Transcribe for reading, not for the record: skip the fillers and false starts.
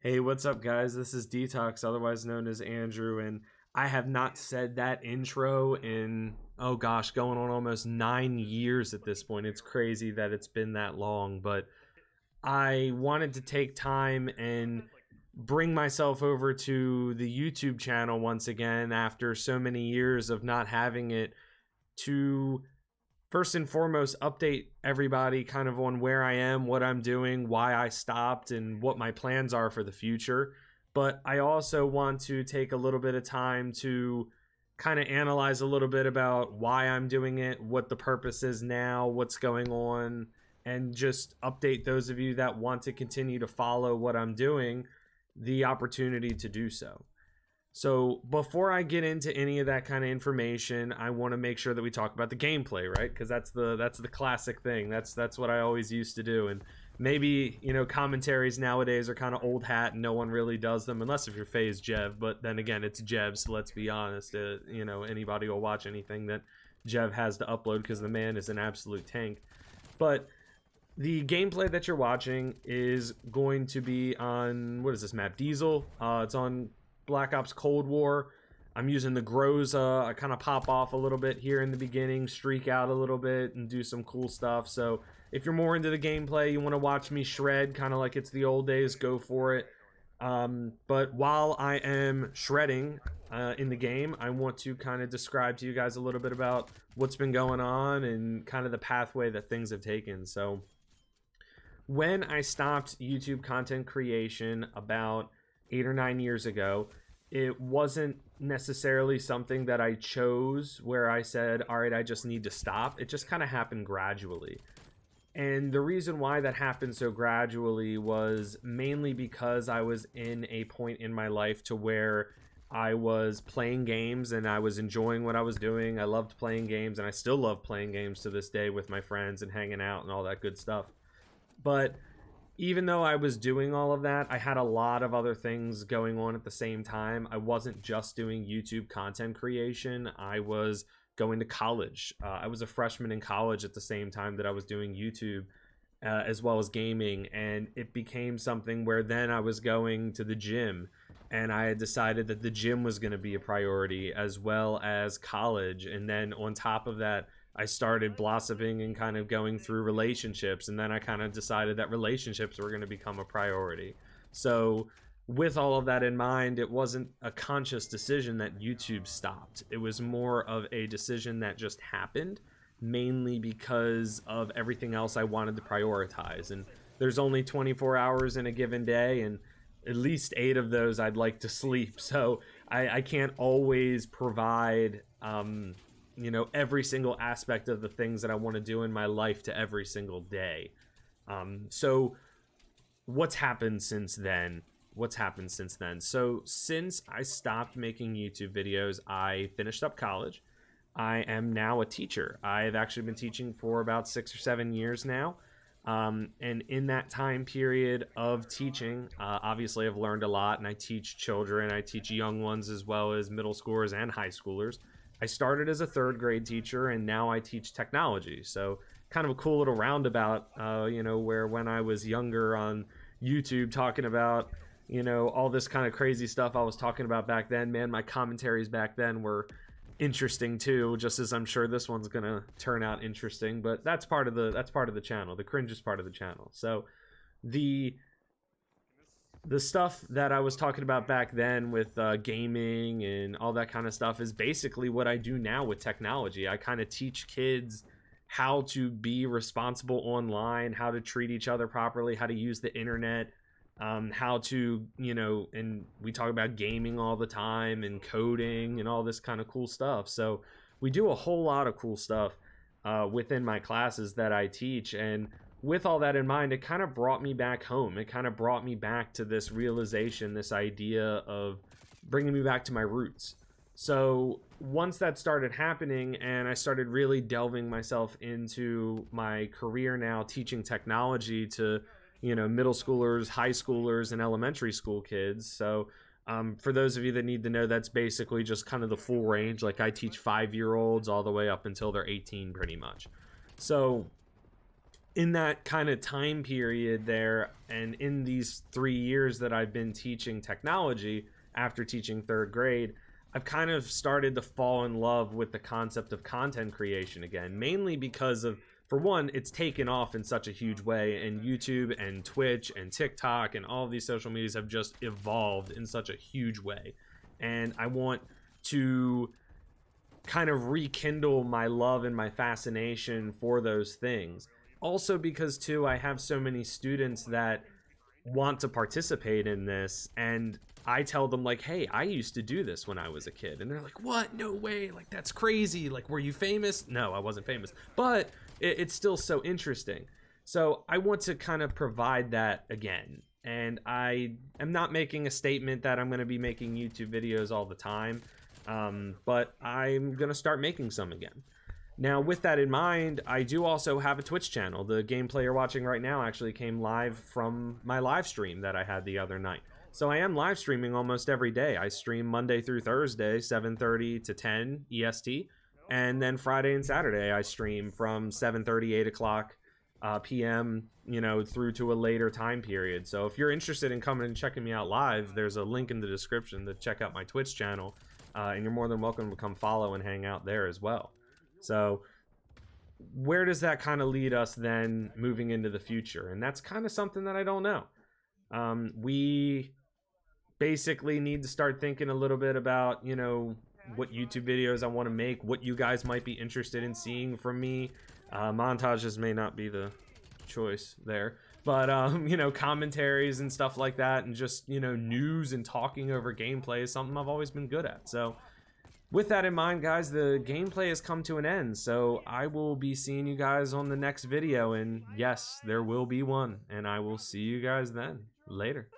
Hey, what's up, guys? This is DToxicz, otherwise known as Andrew, and I have not said that intro in, oh gosh, going on almost 9 years at this point. It's crazy that it's been that long, but I wanted to take time and bring myself over to the YouTube channel once again after so many years of not having it to first and foremost update everybody kind of on where I am, what I'm doing, why I stopped, and what my plans are for the future. But I also want to take a little bit of time to kind of analyze a little bit about why I'm doing it, what the purpose is now, what's going on, and just update those of you that want to continue to follow what I'm doing the opportunity to do so. So before I get into any of that kind of information, I want to make sure that we talk about the gameplay, right? Because that's the classic thing. That's what I always used to do. And maybe, you know, commentaries nowadays are kind of old hat and no one really does them unless if you're FaZe Jev. But then again, it's Jev, so let's be honest. You know, anybody will watch anything that Jev has to upload because the man is an absolute tank. But the gameplay that you're watching is going to be on, what is this map? Diesel. It's on Black Ops Cold War. I'm using the Groza. I kind of pop off a little bit here in the beginning, streak out a little bit, and do some cool stuff. So if you're more into the gameplay, you want to watch me shred, kind of like it's the old days, go for it. But while I am shredding in the game, I want to kind of describe to you guys a little bit about what's been going on and kind of the pathway that things have taken. So when I stopped YouTube content creation about 8 or 9 years ago, it wasn't necessarily something that I chose where I said, all right, I just need to stop. It just kind of happened gradually. And the reason why that happened so gradually was mainly because I was in a point in my life to where I was playing games and I was enjoying what I was doing. I loved playing games, and I still love playing games to this day with my friends and hanging out and all that good stuff. But even though I was doing all of that, I had a lot of other things going on at the same time. I wasn't just doing YouTube content creation. I was going to college. I was a freshman in college at the same time that I was doing YouTube, as well as gaming. And it became something where then I was going to the gym, and I had decided that the gym was going to be a priority as well as college. And then on top of that, I started blossoming and kind of going through relationships, and then I kind of decided that relationships were going to become a priority. So with all of that in mind, it wasn't a conscious decision that YouTube stopped. It was more of a decision that just happened, mainly because of everything else I wanted to prioritize. And there's only 24 hours in a given day, and at least 8 of those I'd like to sleep. So I can't always provide you know, every single aspect of the things that I want to do in my life to every single day. So what's happened since then? So since I stopped making YouTube videos, I finished up college. I am now a teacher. I've actually been teaching for about 6 or 7 years now. And in that time period of teaching, obviously I've learned a lot, and I teach children. I teach young ones as well as middle schoolers and high schoolers. I started as a 3rd grade teacher, and now I teach technology. So kind of a cool little roundabout, you know, where when I was younger on YouTube talking about, you know, all this kind of crazy stuff I was talking about back then, man, my commentaries back then were interesting too, just as I'm sure this one's gonna turn out interesting. But that's part of the channel. The cringe is part of the channel. So the stuff that I was talking about back then with gaming and all that kind of stuff is basically what I do now with technology. I kind of teach kids how to be responsible online, how to treat each other properly, how to use the internet, how to, you know, and we talk about gaming all the time and coding and all this kind of cool stuff. So we do a whole lot of cool stuff within my classes that I teach. And with all that in mind, it kind of brought me back home. It kind of brought me back to this realization, this idea of bringing me back to my roots. So once that started happening and I started really delving myself into my career now, teaching technology to, you know, middle schoolers, high schoolers, and elementary school kids. So for those of you that need to know, that's basically just kind of the full range. Like I teach 5-year-olds all the way up until they're 18 pretty much. So in that kind of time period there, and in these 3 years that I've been teaching technology after teaching third grade, I've kind of started to fall in love with the concept of content creation again, mainly because of, for one, it's taken off in such a huge way, and YouTube and Twitch and TikTok and all of these social medias have just evolved in such a huge way. And I want to kind of rekindle my love and my fascination for those things. Also because too, I have so many students that want to participate in this, and I tell them like, hey, I used to do this when I was a kid, and they're like, what? No way, like that's crazy, like were you famous? No, I wasn't famous, but it's still so interesting. So I want to kind of provide that again, and I am not making a statement that I'm going to be making YouTube videos all the time, but I'm going to start making some again. Now, with that in mind, I do also have a Twitch channel. The gameplay you're watching right now actually came live from my live stream that I had the other night. So I am live streaming almost every day. I stream Monday through Thursday, 7:30 to 10 EST. And then Friday and Saturday, I stream from 7:30, 8 o'clock p.m., you know, through to a later time period. So if you're interested in coming and checking me out live, there's a link in the description to check out my Twitch channel. And you're more than welcome to come follow and hang out there as well. So where does that kind of lead us then moving into the future? And that's kind of something that I don't know. We basically need to start thinking a little bit about, you know, what YouTube videos I want to make, what you guys might be interested in seeing from me. Montages may not be the choice there, but you know, commentaries and stuff like that, and just, you know, news and talking over gameplay is something I've always been good at. So with that in mind, guys, the gameplay has come to an end, so I will be seeing you guys on the next video, and yes, there will be one, and I will see you guys then. Later.